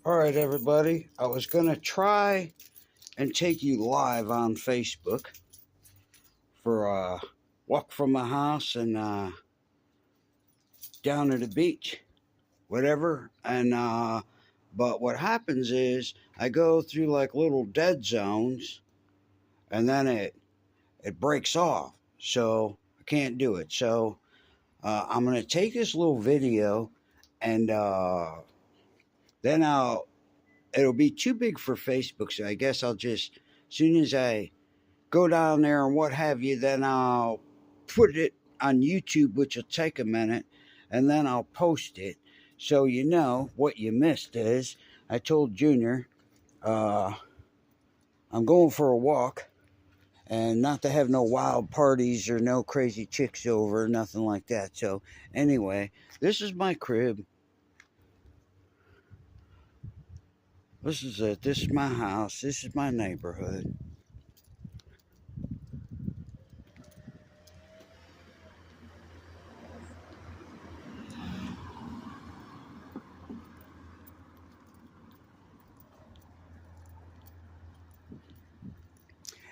All right, everybody. I was going to try and take you live on Facebook for a walk from my house and down to the beach, whatever. But what happens is I go through like little dead zones and then it breaks off. So I can't do it. So I'm going to take this little video and then it'll be too big for Facebook. So I guess I'll just, as soon as I go down there and what have you, then I'll put it on YouTube, which will take a minute, and then I'll post it. So you know what you missed is I told Junior I'm going for a walk and not to have no wild parties or no crazy chicks over, nothing like that. So anyway, this is my crib. This is it. This is my house. This is my neighborhood.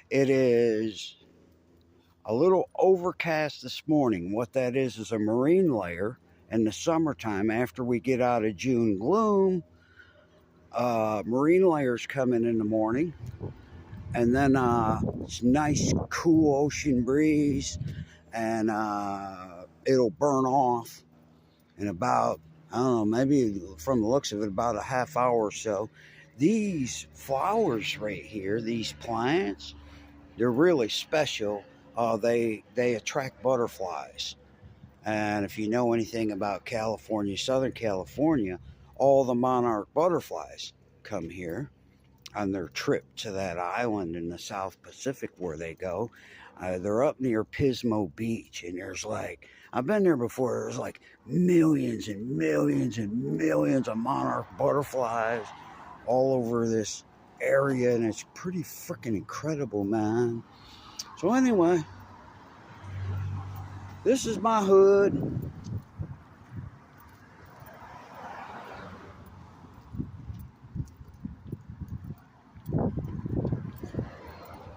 It is a little overcast this morning. What that is a marine layer in the summertime after we get out of June gloom. Marine layers come in the morning, and then it's nice cool ocean breeze, and it'll burn off in about, I don't know, maybe from the looks of it, about a half hour or so. These flowers right here, these plants, they're really special. They attract butterflies, and if you know anything about California, Southern California, all the monarch butterflies come here on their trip to that island in the South Pacific where they go. They're up near Pismo Beach, and there's like, I've been there before, there's like millions and millions and millions of monarch butterflies all over this area, and it's pretty freaking incredible, man. So anyway, this is my hood.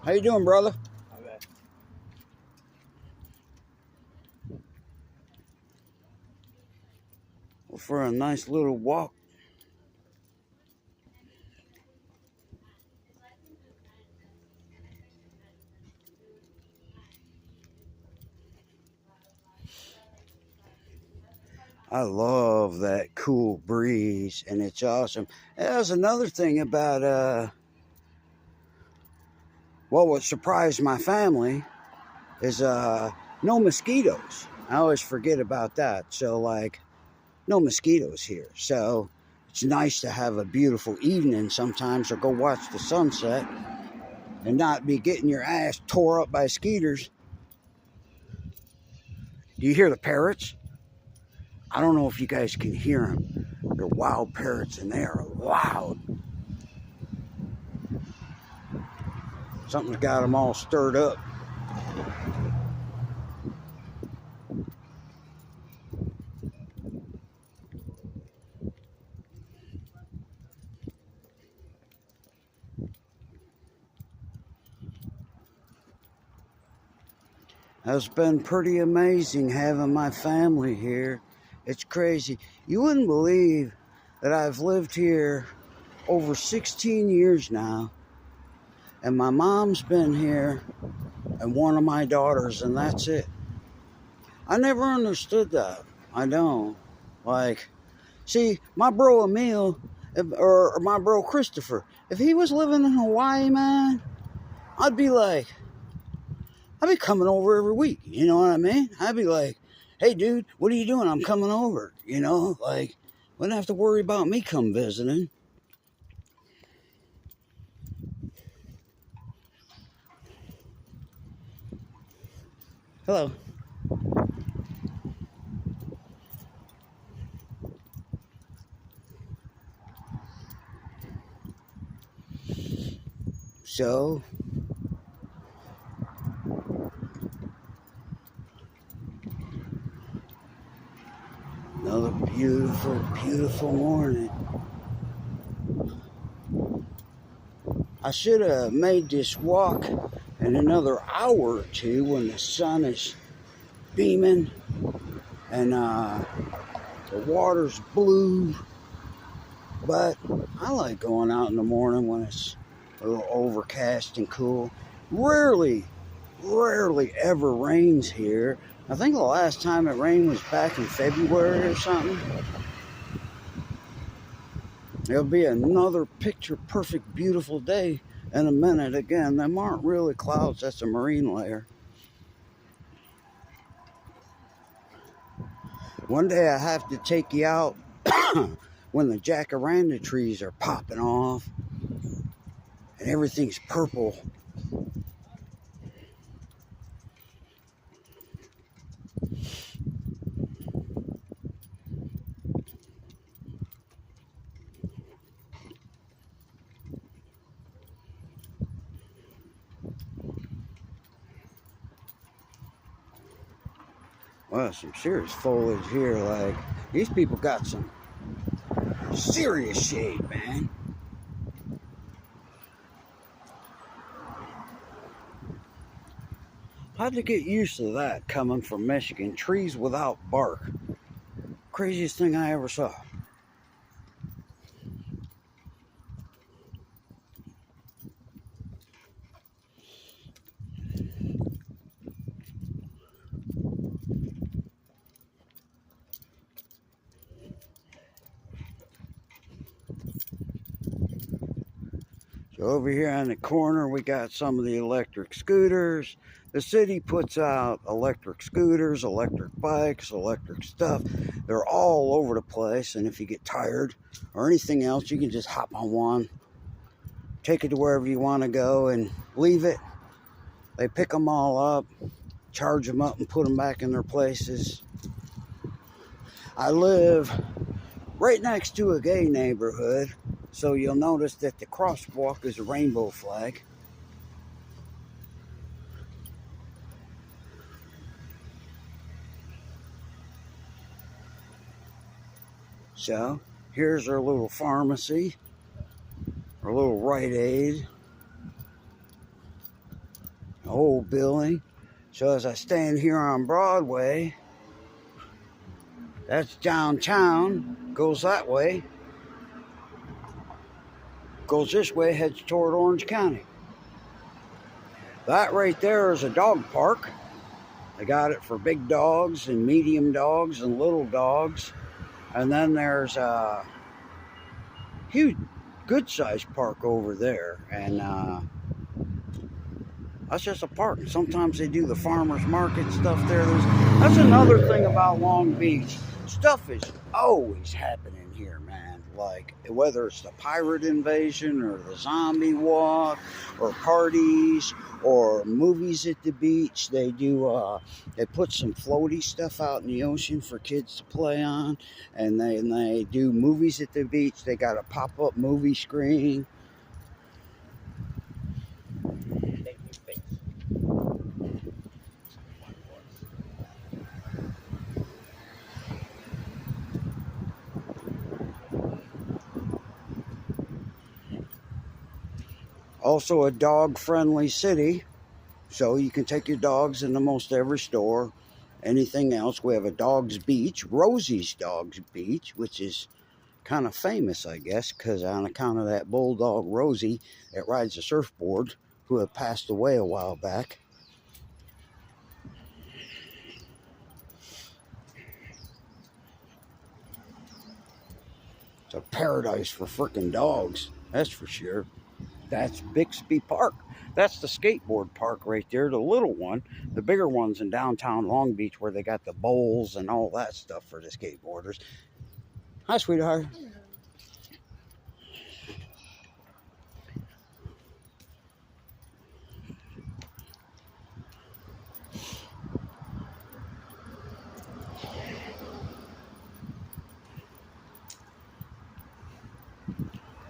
How you doing, brother? Okay. Well, for a nice little walk. I love that cool breeze, and it's awesome. There's another thing about what surprised my family is no mosquitoes. I always forget about that. So like, no mosquitoes here. So it's nice to have a beautiful evening sometimes, or go watch the sunset and not be getting your ass tore up by skeeters. Do you hear the parrots? I don't know if you guys can hear them. They're wild parrots, and they are loud. Something's got them all stirred up. It's been pretty amazing having my family here. It's crazy. You wouldn't believe that I've lived here over 16 years now, and my mom's been here and one of my daughters, and that's it. I never understood that. I don't. Like, see, my bro Emil, or my bro Christopher, if he was living in Hawaii, man, I'd be coming over every week. You know what I mean? I'd be like, hey, dude, what are you doing? I'm coming over. You know, like, wouldn't have to worry about me come visiting. Hello. So, another beautiful, beautiful morning. I should have made this walk in another hour or two when the sun is beaming and the water's blue. But I like going out in the morning when it's a little overcast and cool. Rarely ever rains here. I think the last time it rained was back in February or something. It'll be another picture perfect, beautiful day in a minute. Again, them aren't really clouds, that's a marine layer. One day I have to take you out when the jacaranda trees are popping off and everything's purple. Well, some serious foliage here. Like, these people got some serious shade, man. How'd they get used to that coming from Michigan? Trees without bark. Craziest thing I ever saw. So over here on the corner, we got some of the electric scooters. The city puts out electric scooters, electric bikes, electric stuff. They're all over the place. And if you get tired or anything else, you can just hop on one, take it to wherever you want to go and leave it. They pick them all up, charge them up and put them back in their places. I live right next to a gay neighborhood. So you'll notice that the crosswalk is a rainbow flag. So here's our little pharmacy, our little Rite Aid, old building. So as I stand here on Broadway, that's downtown, goes that way. Goes this way, heads toward Orange County. That right there is a dog park. They got it for big dogs and medium dogs and little dogs. And then there's a huge, good-sized park over there. And that's just a park. Sometimes they do the farmers market stuff there. That's another thing about Long Beach. Stuff is always happening here, man. Like, whether it's the pirate invasion or the zombie walk or parties or movies at the beach. They do, they put some floaty stuff out in the ocean for kids to play on. And they do movies at the beach. They got a pop-up movie screen. Also a dog-friendly city, so you can take your dogs into most every store. Anything else, we have a dog's beach, Rosie's Dog's Beach, which is kind of famous, I guess, because on account of that bulldog Rosie that rides a surfboard, who had passed away a while back. It's a paradise for frickin' dogs, that's for sure. That's Bixby Park. That's the skateboard park right there, the little one. The bigger one's in downtown Long Beach where they got the bowls and all that stuff for the skateboarders. Hi, sweetheart.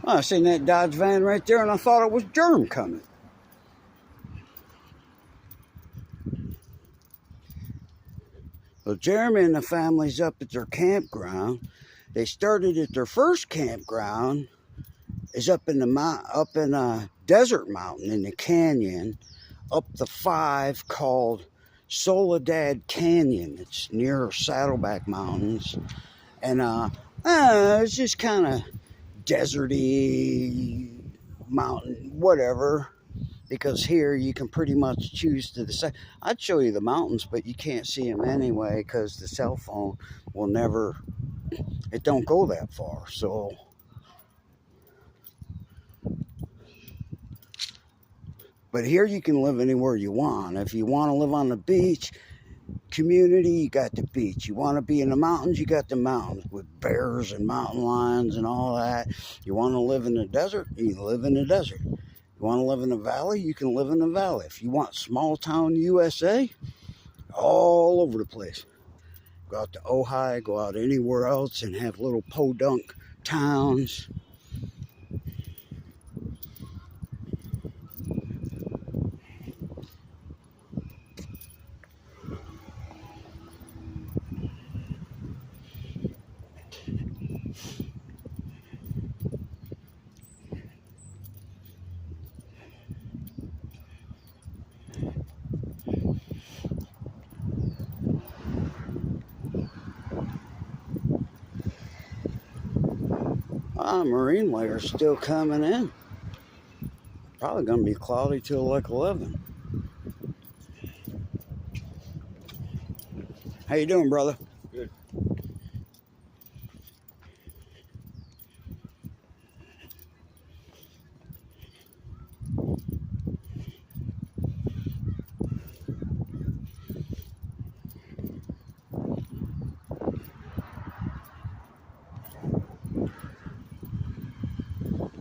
I seen that Dodge van right there and I thought it was Germ coming. Well, Jeremy and the family's up at their campground. They started at their first campground is up in a desert mountain in the canyon, up the 5 called Soledad Canyon. It's near Saddleback Mountains, and it's just kind of deserty mountain, whatever. Because here you can pretty much choose to the side. I'd show you the mountains, but you can't see them anyway because the cell phone will never. It don't go that far, so. But here you can live anywhere you want. If you want to live on the beach community, you got the beach. You want to be in the mountains, you got the mountains with bears and mountain lions and all that. You want to live in the desert, you live in the desert. You want to live in the valley, you can live in the valley. If you want small town USA, all over the place. Go out to Ojai, go out anywhere else and have little podunk towns. Marine layer's still coming in. Probably going to be cloudy till like 11. How you doing, brother? Good.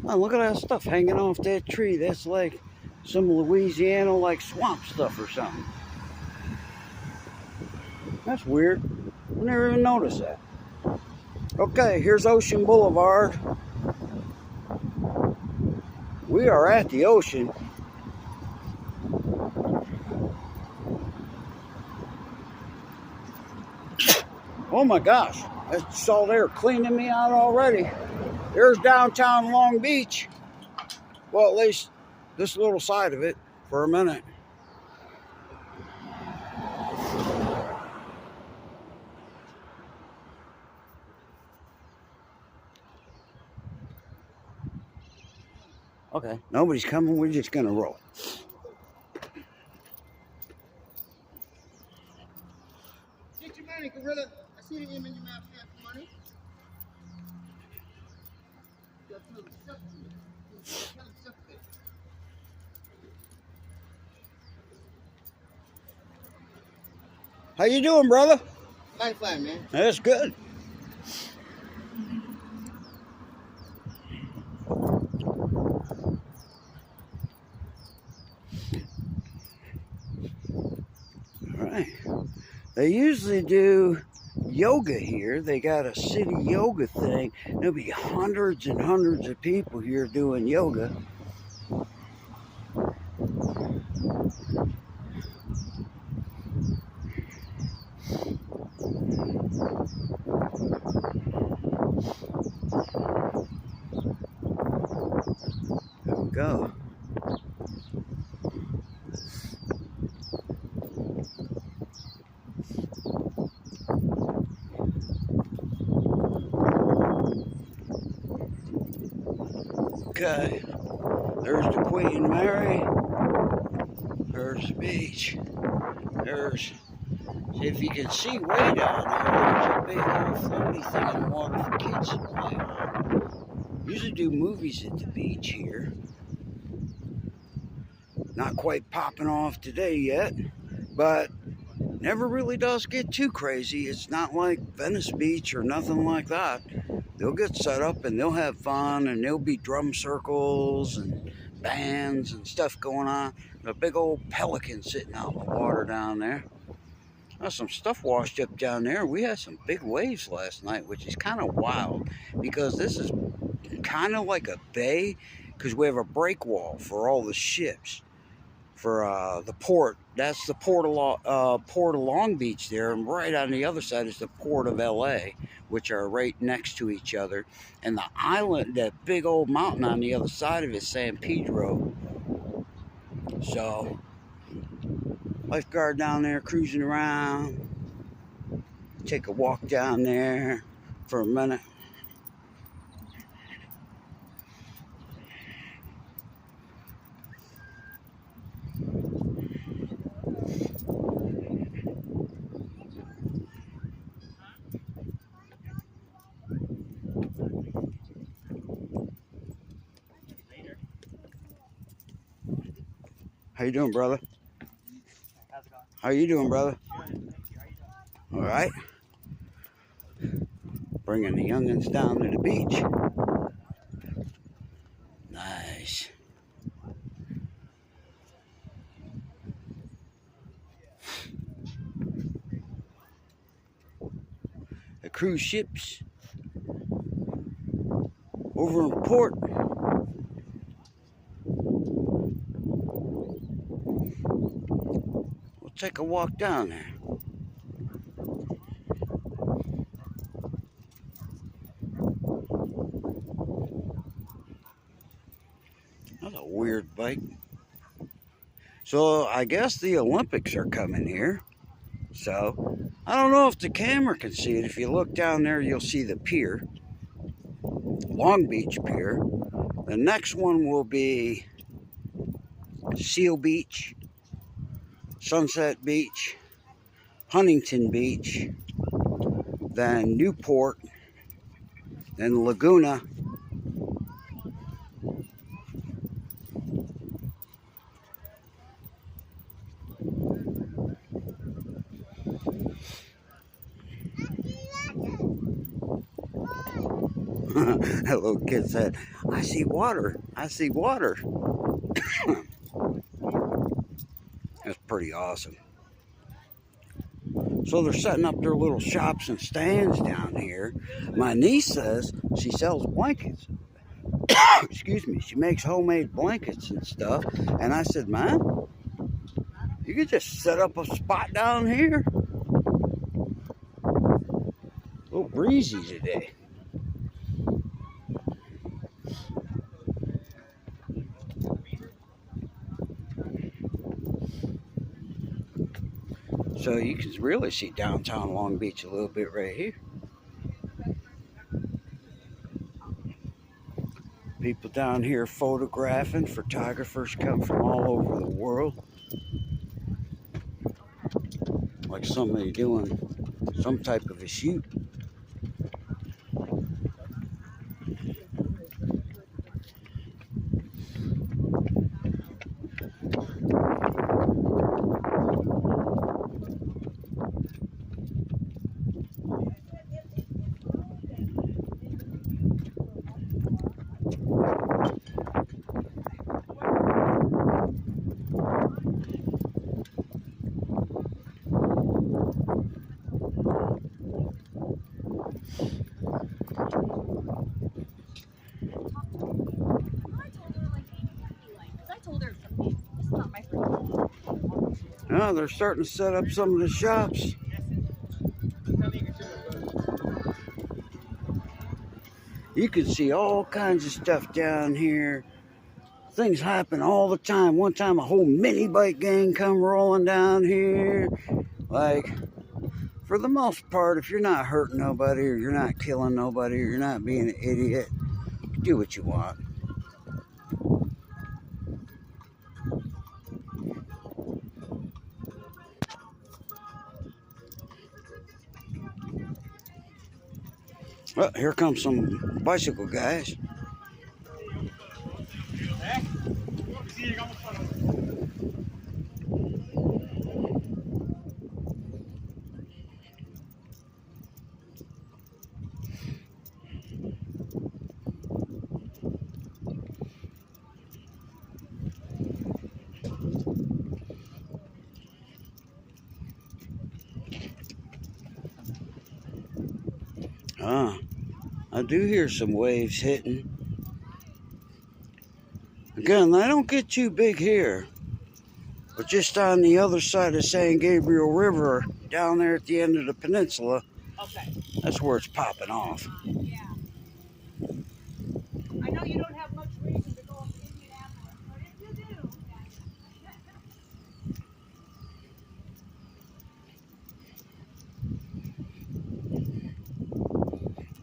Oh, look at that stuff hanging off that tree. That's like some Louisiana like swamp stuff or something. That's weird. I never even noticed that. Okay, here's Ocean Boulevard. We are at the ocean. Oh my gosh, that salt air cleaning me out already. There's downtown Long Beach. Well, at least this little side of it for a minute. Okay, nobody's coming. We're just going to roll. Get your money, gorilla. I see the image in your mouth. Have some money. How you doing, brother? Lifeline, man. That's good. Alright. They usually do yoga here. They got a city yoga thing. There'll be hundreds and hundreds of people here doing yoga. There we go. Okay, there's the Queen Mary. There's the beach. There's, if you can see way down there, there's a big old floaty thing in the water for kids to play on. Usually do movies at the beach here. Not quite popping off today yet, but never really does get too crazy. It's not like Venice Beach or nothing like that. They'll get set up and they'll have fun, and there'll be drum circles and bands and stuff going on. A big old pelican sitting out in the water down there. There's some stuff washed up down there. We had some big waves last night, which is kind of wild because this is kind of like a bay because we have a breakwall for all the ships, for the port That's the Port of Long Beach there, and right on the other side is the Port of LA, which are right next to each other. And the island, that big old mountain on the other side of it, is San Pedro. So, lifeguard down there cruising around. Take a walk down there for a minute. How you doing, brother? How's it going? How you doing, brother? Good. Thank you. How you doing? All right. Bringing the youngins down to the beach. Nice. The cruise ships over in port. We'll take a walk down there. That's a weird bike. So I guess the Olympics are coming here. So I don't know if the camera can see it. If you look down there, you'll see the pier, Long Beach Pier. The next one will be Seal Beach, Sunset Beach, Huntington Beach, then Newport, then Laguna. That little kid said, "I see water. I see water." That's pretty awesome. So they're setting up their little shops and stands down here. My niece says she sells blankets. Excuse me. She makes homemade blankets and stuff. And I said, "Man, you could just set up a spot down here." A little breezy today. So you can really see downtown Long Beach a little bit right here. People down here photographing. Photographers come from all over the world. Like somebody doing some type of a shoot. Now they're starting to set up some of the shops. You can see all kinds of stuff down here. Things happen all the time. One time a whole mini bike gang come rolling down here. Like, for the most part, if you're not hurting nobody, or you're not killing nobody, or you're not being an idiot, do what you want. Well, here comes some bicycle guys. I do hear some waves hitting. Again, they don't get too big here. But just on the other side of San Gabriel River, down there at the end of the peninsula, Okay. that's where it's popping off. Yeah. I know you don't have much reason to go up to Indianapolis, but if you do.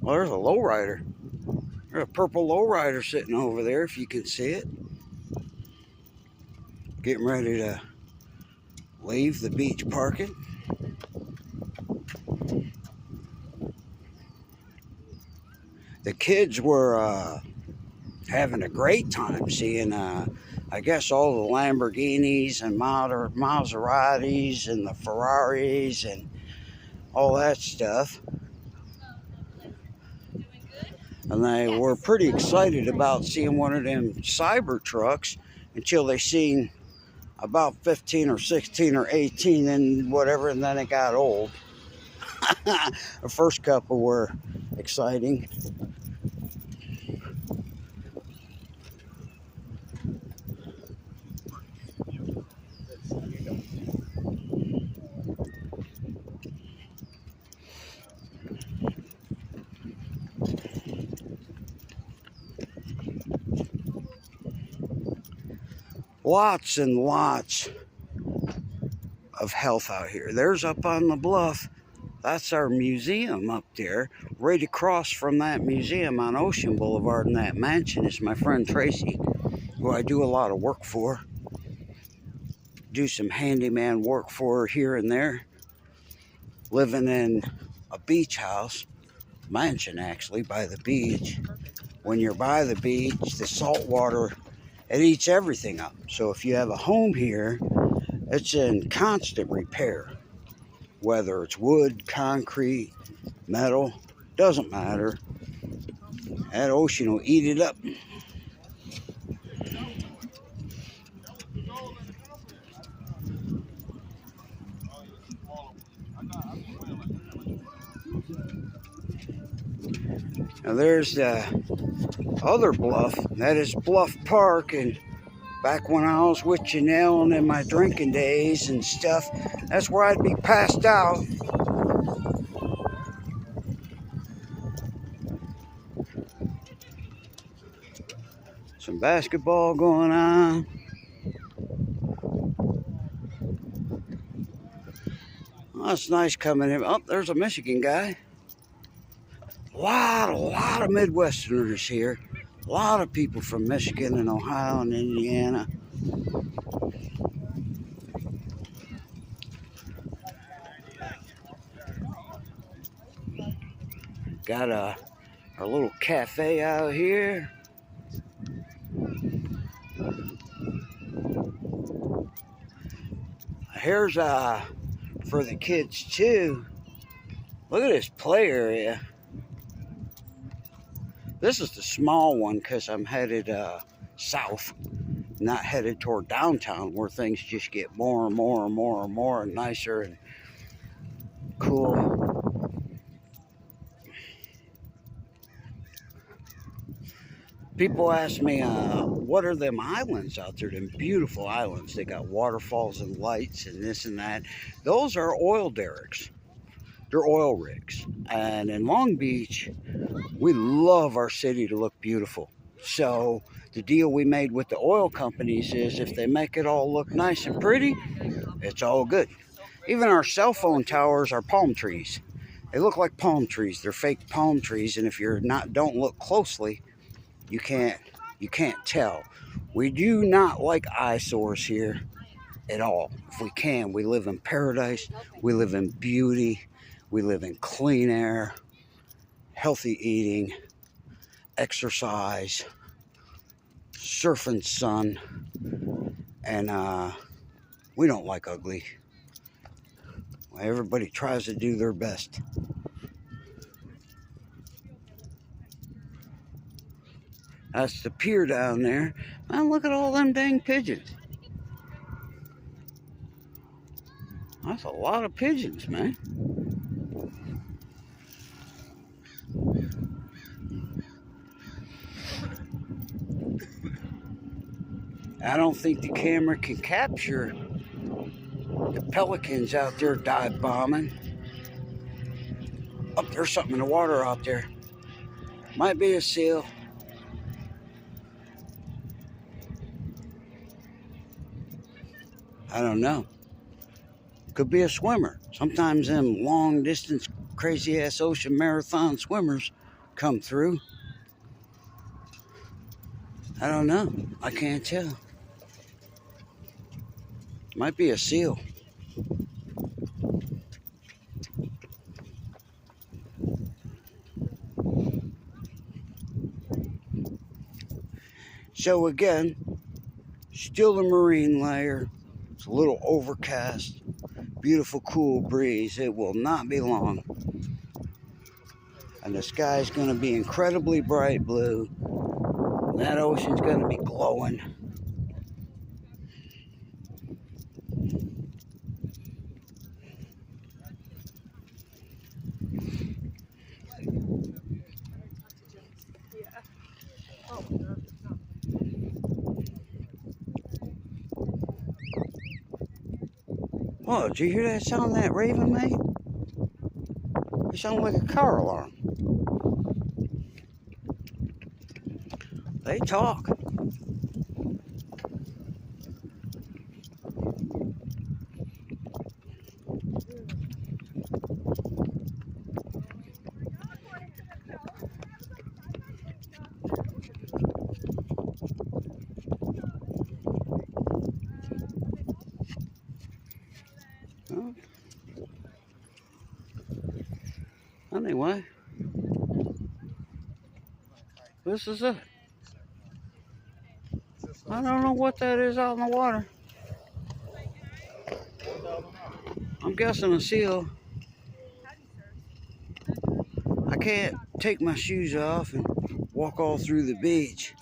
Well, there's a lowrider. There's a purple lowrider sitting over there, if you can see it. Getting ready to leave the beach parking. The kids were having a great time seeing, I guess, all the Lamborghinis and Maseratis and the Ferraris and all that stuff. And they were pretty excited about seeing one of them cyber trucks until they seen about 15 or 16 or 18 and whatever, and then it got old. The first couple were exciting. Lots and lots of health out here. There's up on the bluff. That's our museum up there. Right across from that museum on Ocean Boulevard in that mansion is my friend Tracy, who I do a lot of work for. Do some handyman work for here and there. Living in a beach house, mansion actually, by the beach. When you're by the beach, the salt water, it eats everything up. So if you have a home here, it's in constant repair. Whether it's wood, concrete, metal, doesn't matter. That ocean will eat it up. Now there's the other bluff. That is Bluff Park, and back when I was with Janelle and in my drinking days and stuff, that's where I'd be passed out. Some basketball going on. Oh, that's nice coming in. Oh, there's a Michigan guy. A lot of Midwesterners here. A lot of people from Michigan and Ohio and Indiana. Got our little cafe out here. Here's for the kids too. Look at this play area. This is the small one because I'm headed south, not headed toward downtown where things just get more and more and more and more and nicer and cool. People ask me, what are them islands out there, them beautiful islands? They got waterfalls and lights and this and that. Those are oil derricks. They're oil rigs. And in Long Beach, we love our city to look beautiful. So the deal we made with the oil companies is if they make it all look nice and pretty, it's all good. Even our cell phone towers are palm trees. They look like palm trees. They're fake palm trees, and if you're don't look closely, you can't tell. We do not like eyesores here at all. If we can, we live in paradise. We live in beauty. We live in clean air, healthy eating, exercise, surfing sun, and we don't like ugly. Everybody tries to do their best. That's the pier down there. Man, look at all them dang pigeons. That's a lot of pigeons, man. I don't think the camera can capture The pelicans out there dive bombing. Oh, there's something in the water out there. Might be a seal. I don't know. Could be a swimmer. Sometimes them long distance crazy ass ocean marathon swimmers come through. I don't know. I can't tell. Might be a seal. So again, still a marine layer. It's a little overcast. Beautiful cool breeze. It will not be long. And the sky is going to be incredibly bright blue. And that ocean's going to be glowing. Oh, did you hear that sound that raven made? It sounded like a car alarm. They talk. Oh. Anyway, this is it. I don't know what that is out in the water. I'm guessing a seal. I can't take my shoes off and walk all through the beach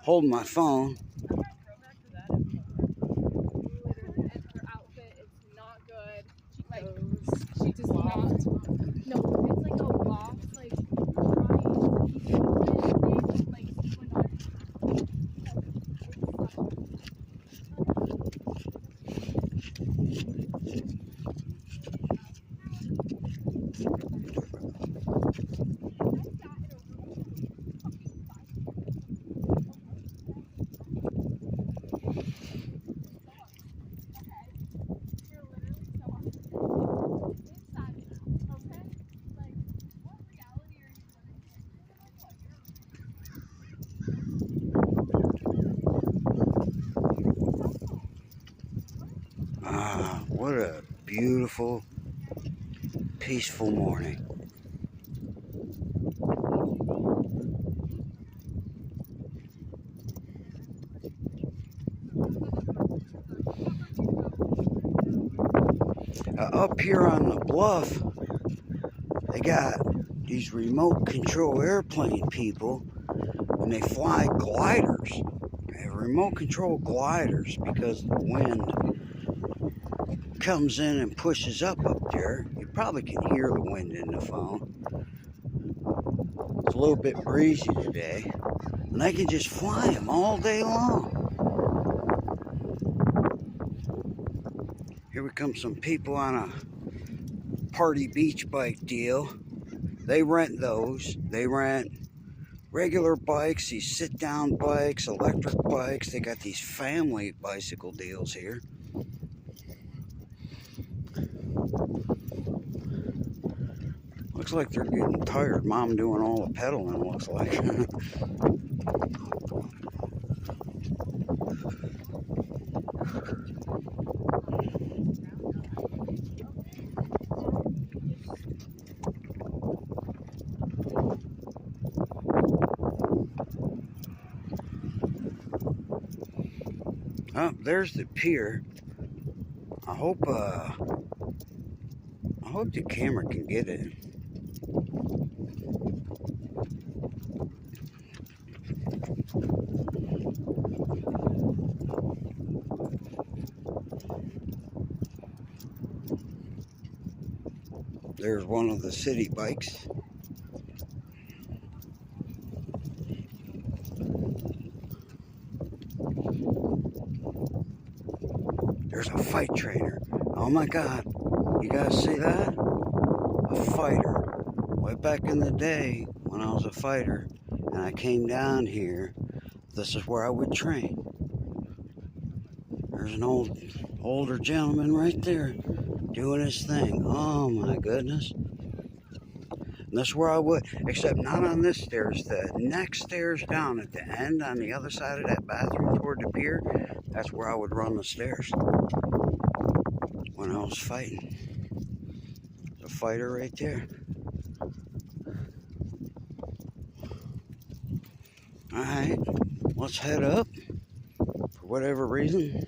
holding my phone. She does not. No, it's like a box, like Ah, what a beautiful, peaceful morning. Up here on the bluff, they got these remote control airplane people, and they fly gliders. They have remote control gliders because the wind comes in and pushes up there. You probably can hear the wind in the phone. It's a little bit breezy today, and they can just fly them all day long. Here we come, some people on a party beach bike deal. They rent those. They rent regular bikes, these sit-down bikes, electric bikes. They got these family bicycle deals here. Looks like they're getting tired. Mom doing all the pedaling, looks like. Oh, there's the pier. I hope the camera can get it. There's one of the city bikes. There's a fight trainer. Oh my God. You guys see that? A fighter. Way back in the day when I was a fighter and I came down here, this is where I would train. There's an older gentleman right there doing his thing. Oh my goodness. And that's where I would, except not on this stairs. The next stairs down at the end on the other side of that bathroom toward the pier, that's where I would run the stairs when I was fighting. The fighter right there. Alright, let's head up for whatever reason.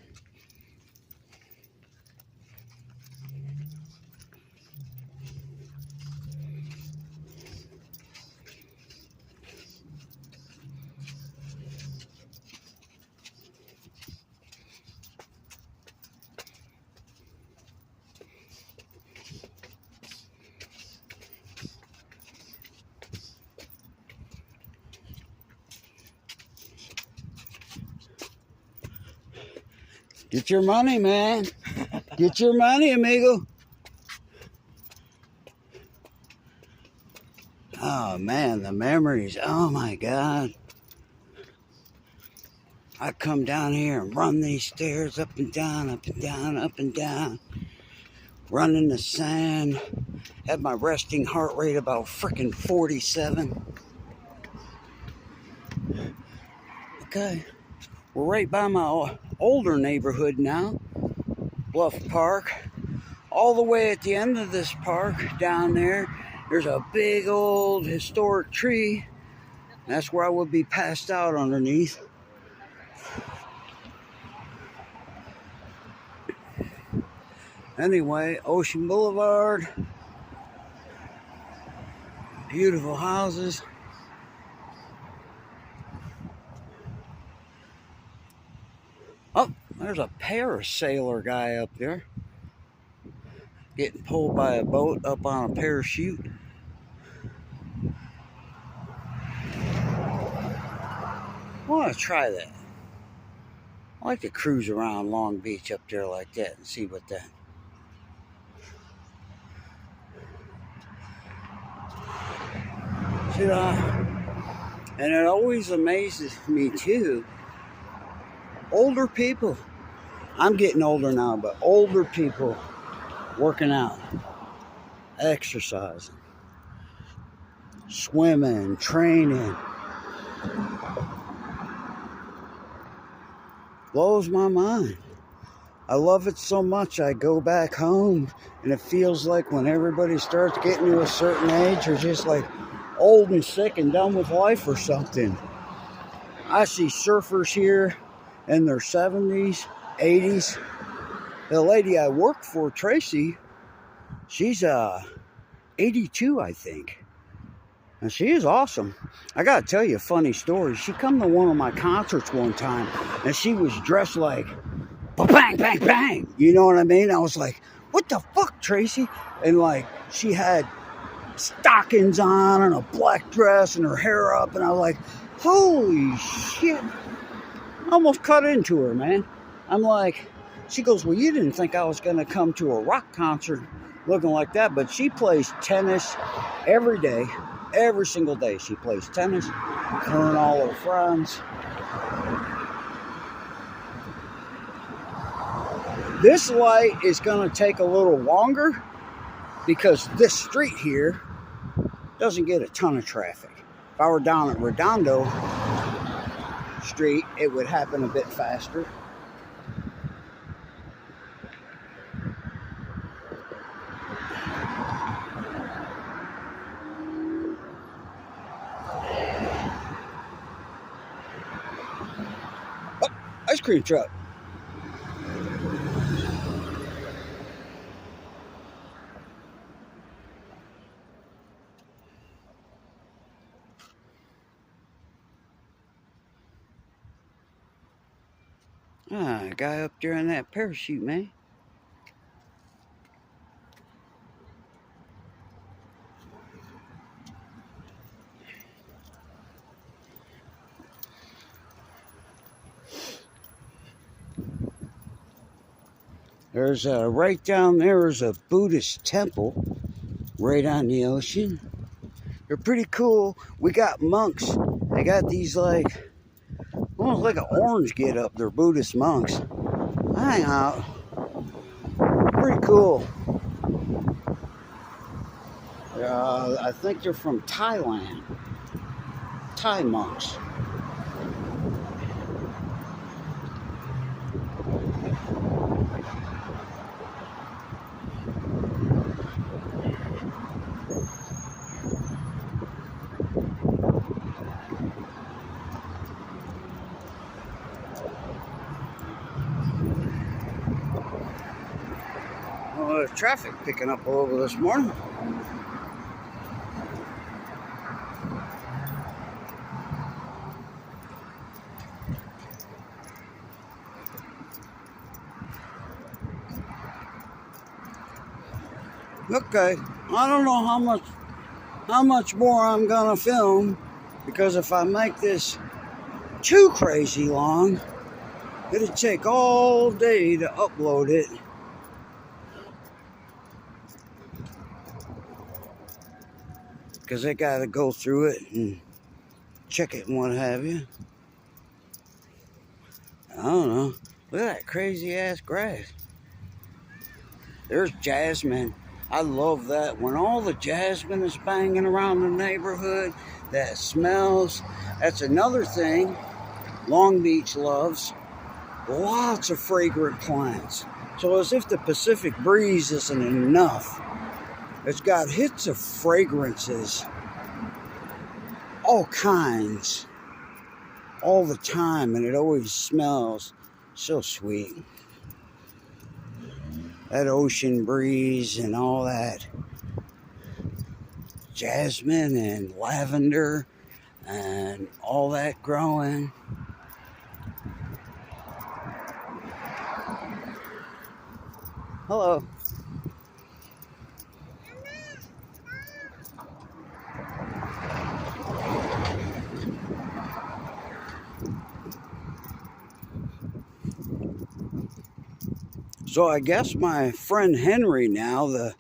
Get your money, man. Get your money, amigo. Oh, man, the memories. Oh, my God. I come down here and run these stairs up and down, up and down, up and down. Run in the sand. Had my resting heart rate about frickin' 47. Okay. We're right by my older neighborhood now. Bluff Park. All the way at the end of this park, down there, there's a big old historic tree. That's where I would be passed out underneath. Anyway, Ocean Boulevard. Beautiful houses. Oh, there's a parasailer guy up there. Getting pulled by a boat up on a parachute. I want to try that. I like to cruise around Long Beach up there like that and see what that. And it always amazes me too. Older people. I'm getting older now, but older people working out, exercising, swimming, training. Blows my mind. I love it so much. I go back home and it feels like when everybody starts getting to a certain age, they're just like old and sick and done with life or something. I see surfers here in their 70s, 80s. The lady I work for, Tracy, she's 82, I think. And she is awesome. I gotta tell you a funny story. She come to one of my concerts one time and she was dressed like bang, bang, bang. You know what I mean? I was like, what the fuck, Tracy? And like, she had stockings on and a black dress and her hair up. And I was like, holy shit. I almost cut into her, man. I'm like, she goes, well, you didn't think I was going to come to a rock concert looking like that. But she plays tennis every day. Every single day she plays tennis. Her and all her friends. This light is going to take a little longer because this street here doesn't get a ton of traffic. If I were down at Redondo Street, it would happen a bit faster. Oh, ice cream truck. Ah, guy up there in that parachute, man. There's right down there is a Buddhist temple right on the ocean. They're pretty cool. We got monks. They got these like almost like an orange get up. They're Buddhist monks. Hang out. Pretty cool. I think they're from Thailand. Thai monks. Traffic picking up a little bit this morning. Okay, I don't know how much more I'm gonna film, because if I make this too crazy long, it'll take all day to upload it. Because I gotta go through it and check it and what have you. I don't know. Look at that crazy ass grass. There's jasmine. I love that. When all the jasmine is banging around the neighborhood, that smells. That's another thing Long Beach loves. Lots of fragrant plants. So as if the Pacific breeze isn't enough, it's got hits of fragrances. All kinds. All the time. And it always smells so sweet. That ocean breeze and all that jasmine and lavender and all that growing. Hello. So I guess my friend Henry now, the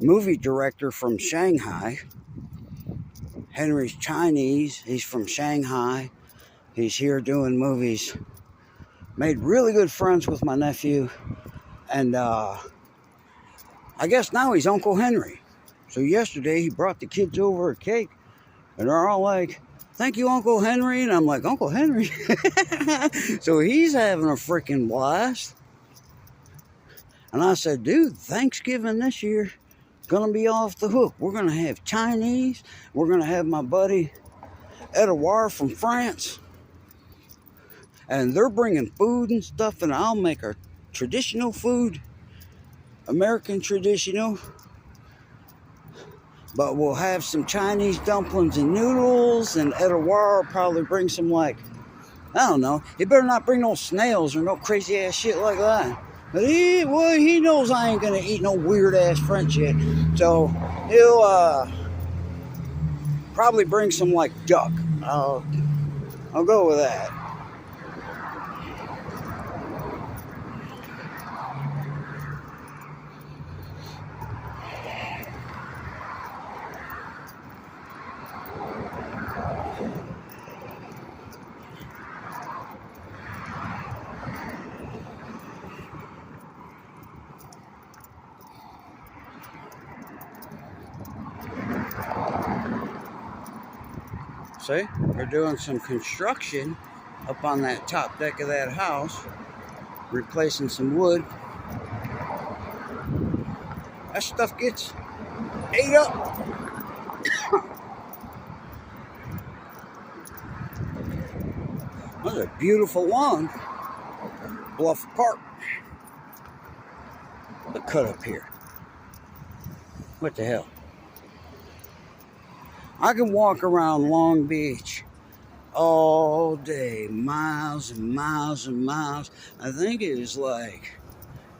movie director from Shanghai. Henry's Chinese. He's from Shanghai. He's here doing movies. Made really good friends with my nephew. And I guess now he's Uncle Henry. So yesterday he brought the kids over a cake. And they're all like, "Thank you, Uncle Henry." And I'm like, "Uncle Henry?" So he's having a freaking blast. And I said, "Dude, Thanksgiving this year gonna be off the hook. We're gonna have Chinese. We're gonna have my buddy Edouard from France. And they're bringing food and stuff, and I'll make our traditional food, American traditional. But we'll have some Chinese dumplings and noodles, and Edouard will probably bring some, like, I don't know. He better not bring no snails or no crazy ass shit like that. But he knows I ain't gonna eat no weird ass French shit. So he'll probably bring some like duck. I'll go with that. See, they're doing some construction up on that top deck of that house, replacing some wood. That stuff gets ate up. That's a beautiful lawn. Bluff Park. Look, cut up here. What the hell? I can walk around Long Beach all day, miles and miles and miles. I think it was like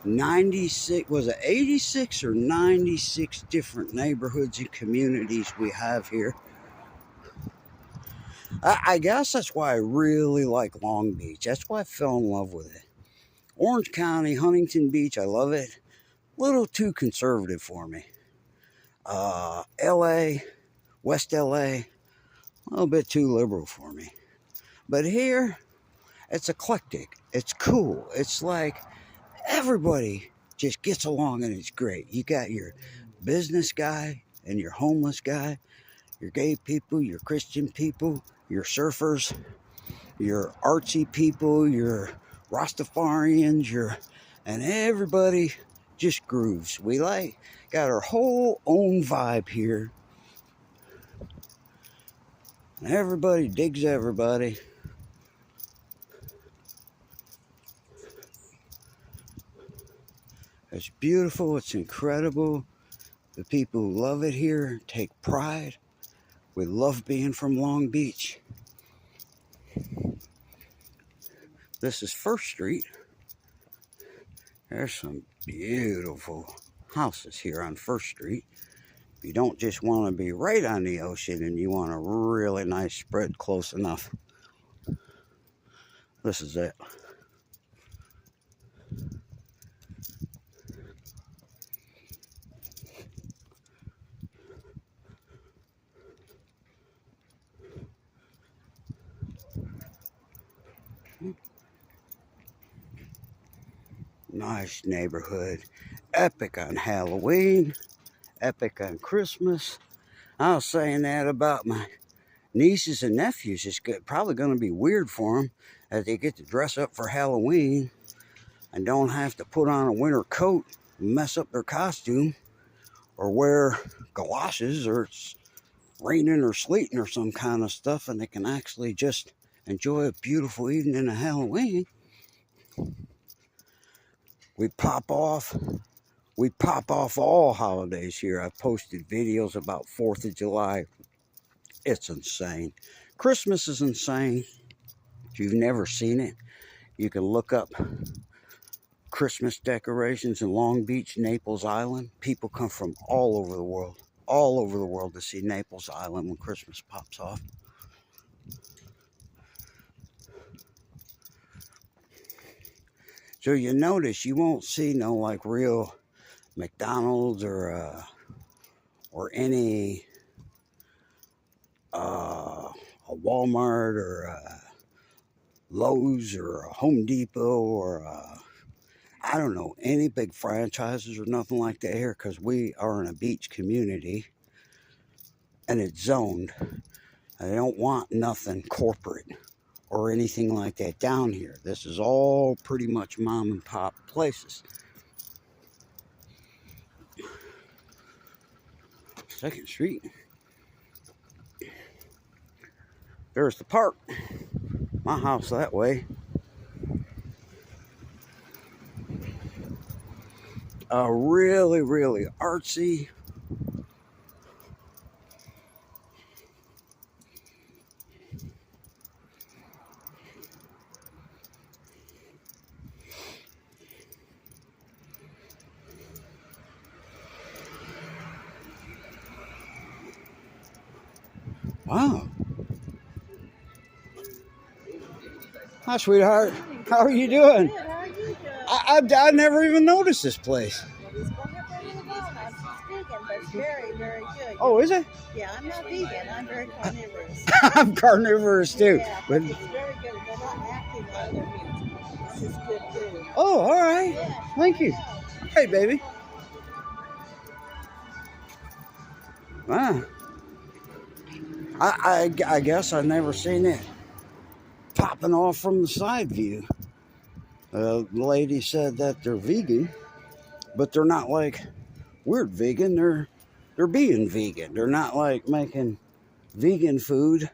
96, was it 86 or 96 different neighborhoods and communities we have here. I guess that's why I really like Long Beach. That's why I fell in love with it. Orange County, Huntington Beach, I love it. A little too conservative for me. LA, West LA, a little bit too liberal for me. But here, it's eclectic. It's cool. It's like everybody just gets along and it's great. You got your business guy and your homeless guy, your gay people, your Christian people, your surfers, your artsy people, your Rastafarians, and everybody just grooves. We got our whole own vibe here. And everybody digs everybody. It's beautiful, it's incredible. The people who love it here take pride. We love being from Long Beach. This is First Street. There's some beautiful houses here on First Street. If you don't just want to be right on the ocean and you want a really nice spread close enough, this is it. Nice neighborhood. Epic on Halloween. Epic on Christmas. I was saying that about my nieces and nephews. It's probably going to be weird for them that they get to dress up for Halloween and don't have to put on a winter coat and mess up their costume or wear galoshes or it's raining or sleeting or some kind of stuff, and they can actually just enjoy a beautiful evening of Halloween. We pop off all holidays here. I've posted videos about 4th of July. It's insane. Christmas is insane. If you've never seen it, you can look up Christmas decorations in Long Beach, Naples Island. People come from all over the world to see Naples Island when Christmas pops off. So you notice you won't see no like real McDonald's or any a Walmart or a Lowe's or a Home Depot or I don't know, any big franchises or nothing like that here, because we are in a beach community and it's zoned. I don't want nothing corporate or anything like that down here. This is all pretty much mom and pop places. 2nd Street. There's the park. My house that way. Really, really artsy. Wow. Hi, sweetheart. How are you doing? Good, how are you doing? I never even noticed this place. Well, it's going up there a little while now. It's vegan, but it's very, very good. Oh, is it? Yeah, I'm not vegan. I'm very carnivorous. I'm carnivorous too. Yeah, But it's very good. They're not acting on their meat. This is good food. oh, all right. Yeah. Thank you. Hey, baby. Wow. I guess I've never seen it popping off from the side view. The lady said that they're vegan, but they're not like we're vegan. They're being vegan. They're not like making vegan food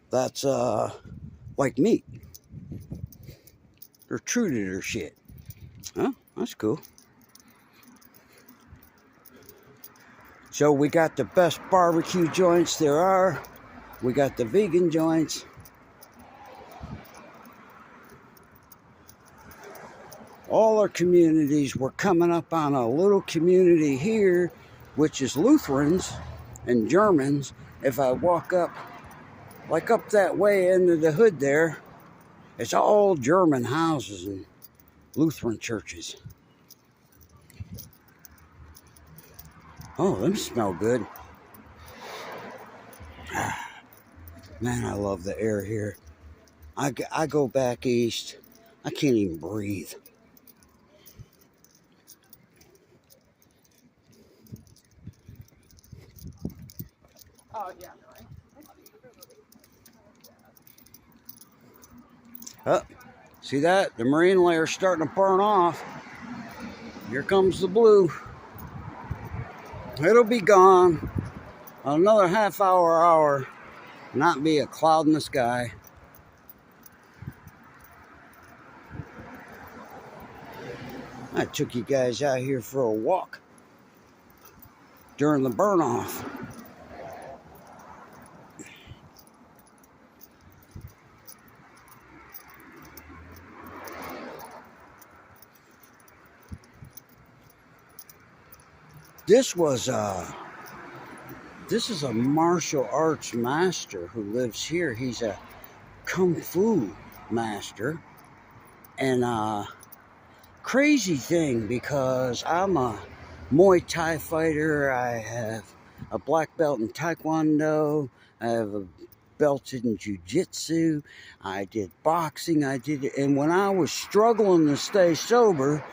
that's like meat. They're true to their shit. Huh? That's cool. So we got the best barbecue joints there are. We got the vegan joints. All our communities, we're coming up on a little community here, which is Lutherans and Germans. If I walk up, like up that way into the hood there, it's all German houses and Lutheran churches. Oh, them smell good. Man, I love the air here. I go back east. I can't even breathe. Oh, yeah, no, Oh, see that? The marine layer's starting to burn off. Here comes the blue. It'll be gone. Another half hour, not be a cloud in the sky. I took you guys out here for a walk during the burn off. This is a martial arts master who lives here. He's a kung fu master. And crazy thing, because I'm a Muay Thai fighter. I have a black belt in Taekwondo. I have a belt in Jiu-Jitsu. I did boxing. And when I was struggling to stay sober,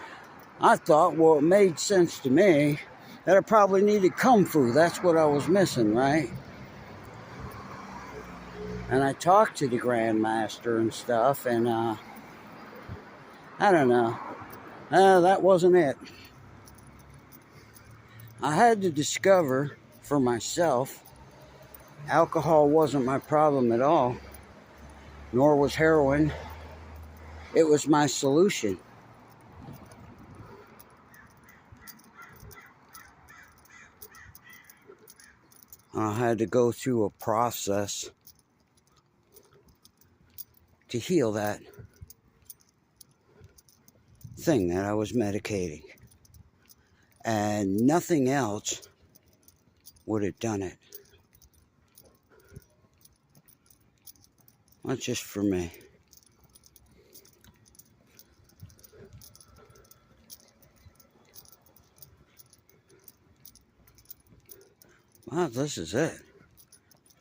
I thought, well, it made sense to me that I probably needed kung fu. That's what I was missing, right? And I talked to the Grandmaster and stuff, and I don't know. That wasn't it. I had to discover for myself, alcohol wasn't my problem at all, nor was heroin. It was my solution. I had to go through a process to heal that thing that I was medicating. And nothing else would have done it. Not just for me. Wow, this is it.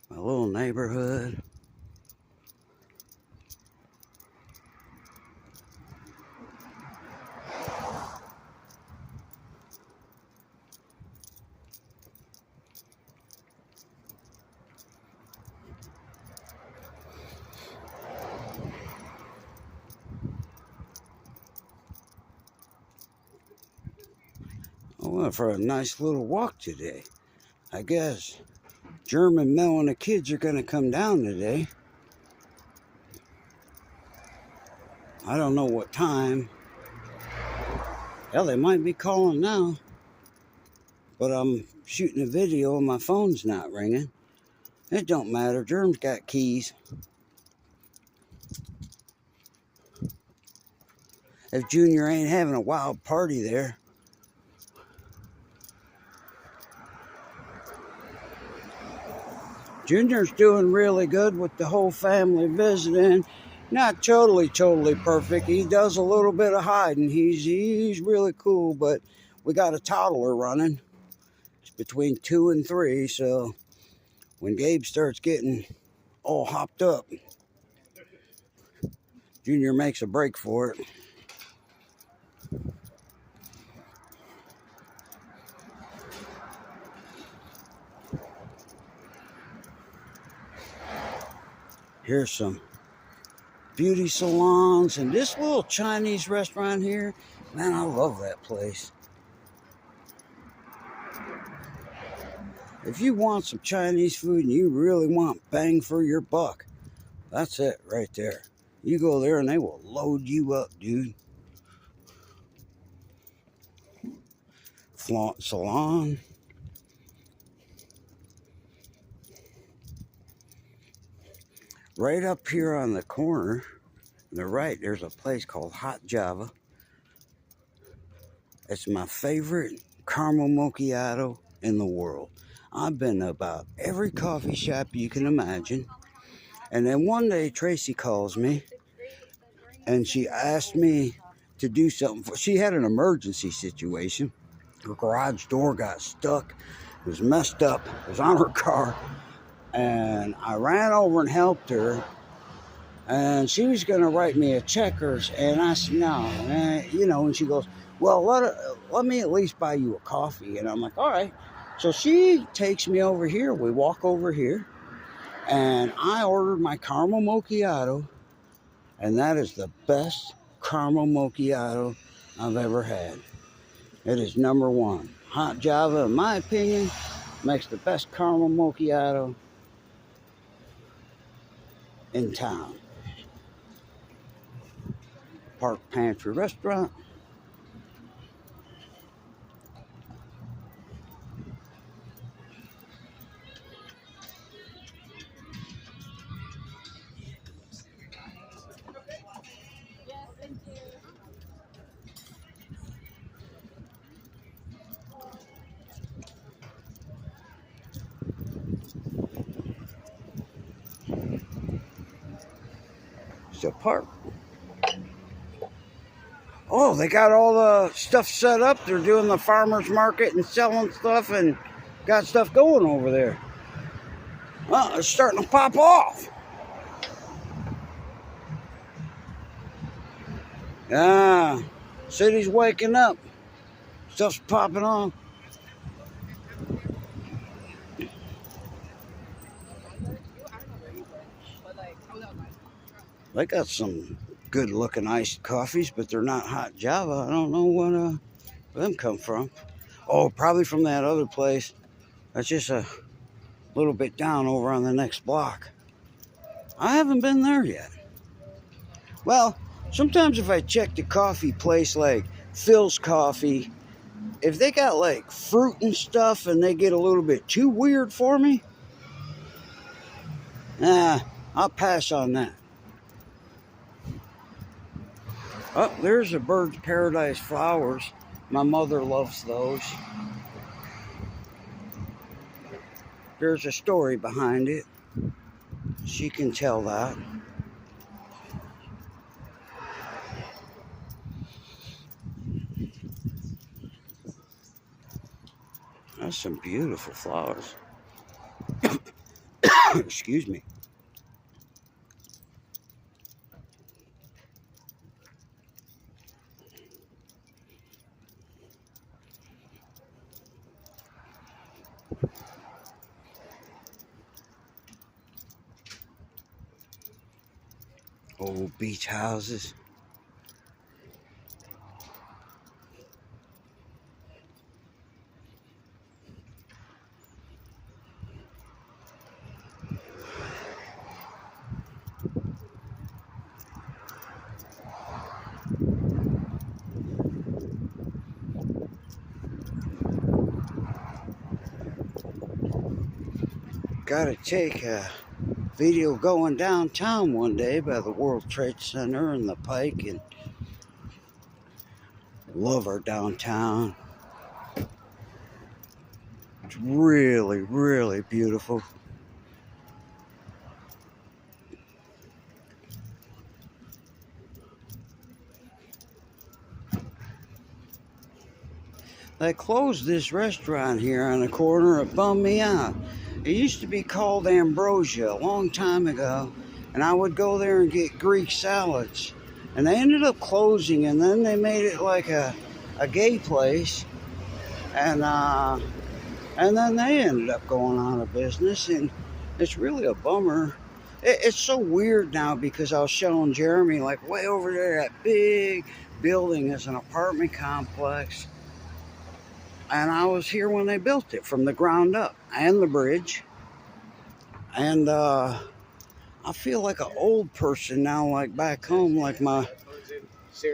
My little neighborhood. I went for a nice little walk today. I guess German Mel and the kids are going to come down today. I don't know what time. Hell, they might be calling now. But I'm shooting a video and my phone's not ringing. It don't matter. Germ's got keys. If Junior ain't having a wild party there. Junior's doing really good with the whole family visiting. Not totally perfect. He does a little bit of hiding. He's really cool, but we got a toddler running. It's between 2 and 3, so when Gabe starts getting all hopped up, Junior makes a break for it. Here's some beauty salons and this little Chinese restaurant here. Man, I love that place. If you want some Chinese food and you really want bang for your buck, that's it right there. You go there and they will load you up, dude. Salon. Right up here on the corner, on the right, there's a place called Hot Java. It's my favorite caramel macchiato in the world. I've been to about every coffee shop you can imagine. And then one day Tracy calls me and she asked me to do something for. She had an emergency situation. Her garage door got stuck. It was messed up. It was on her car. And I ran over and helped her. And she was going to write me a check, and I said, no. And she goes, well, let me at least buy you a coffee. And I'm like, all right. So she takes me over here. We walk over here. And I ordered my caramel macchiato. And that is the best caramel macchiato I've ever had. It is number one. Hot Java, in my opinion, makes the best caramel macchiato in town. Park Pantry Restaurant. Yes, thank you. It's a park. Oh, they got all the stuff set up. They're doing the farmer's market and selling stuff and got stuff going over there. Well, it's starting to pop off. Yeah, city's waking up. Stuff's popping off. They got some good looking iced coffees, but they're not hot Java. I don't know where them come from. Oh, probably from that other place. That's just a little bit down over on the next block. I haven't been there yet. Well, sometimes if I check the coffee place like Phil's Coffee, if they got like fruit and stuff and they get a little bit too weird for me, I'll pass on that. Oh, there's a Bird's Paradise flowers. My mother loves those. There's a story behind it. She can tell that. That's some beautiful flowers. Excuse me. Old beach houses. Gotta take a video going downtown one day by the World Trade Center and the Pike, and love our downtown. It's really, really beautiful. They closed this restaurant here on the corner. It bummed me out. It used to be called Ambrosia a long time ago, and I would go there and get Greek salads. And they ended up closing, and then they made it like a gay place, and then they ended up going out of business, and it's really a bummer. It's so weird now because I was showing Jeremy, like way over there, that big building is an apartment complex. And I was here when they built it from the ground up, and the bridge. And I feel like an old person now, like back home, like my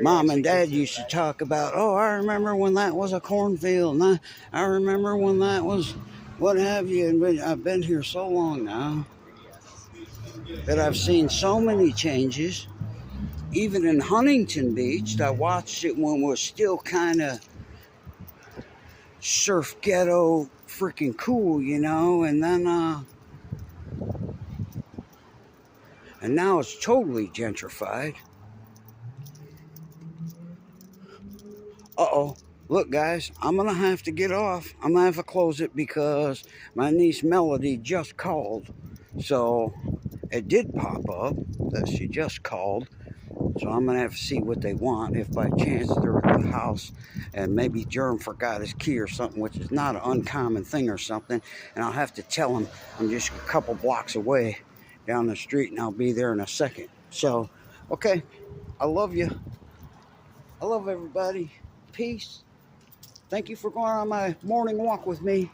mom and dad used to talk about, oh, I remember when that was a cornfield, and I remember when that was what have you. And I've been here so long now that I've seen so many changes. Even in Huntington Beach, I watched it when it was still kind of surf ghetto freaking cool, you know, and then and now it's totally gentrified. Uh-oh. Look, guys, I'm going to have to get off. I'm going to have to close it because my niece Melody just called. So it did pop up that she just called. So I'm going to have to see what they want. If by chance they're at the house and maybe Jerm forgot his key or something, which is not an uncommon thing or something. And I'll have to tell him I'm just a couple blocks away down the street and I'll be there in a second. So, okay. I love you. I love everybody. Peace. Thank you for going on my morning walk with me.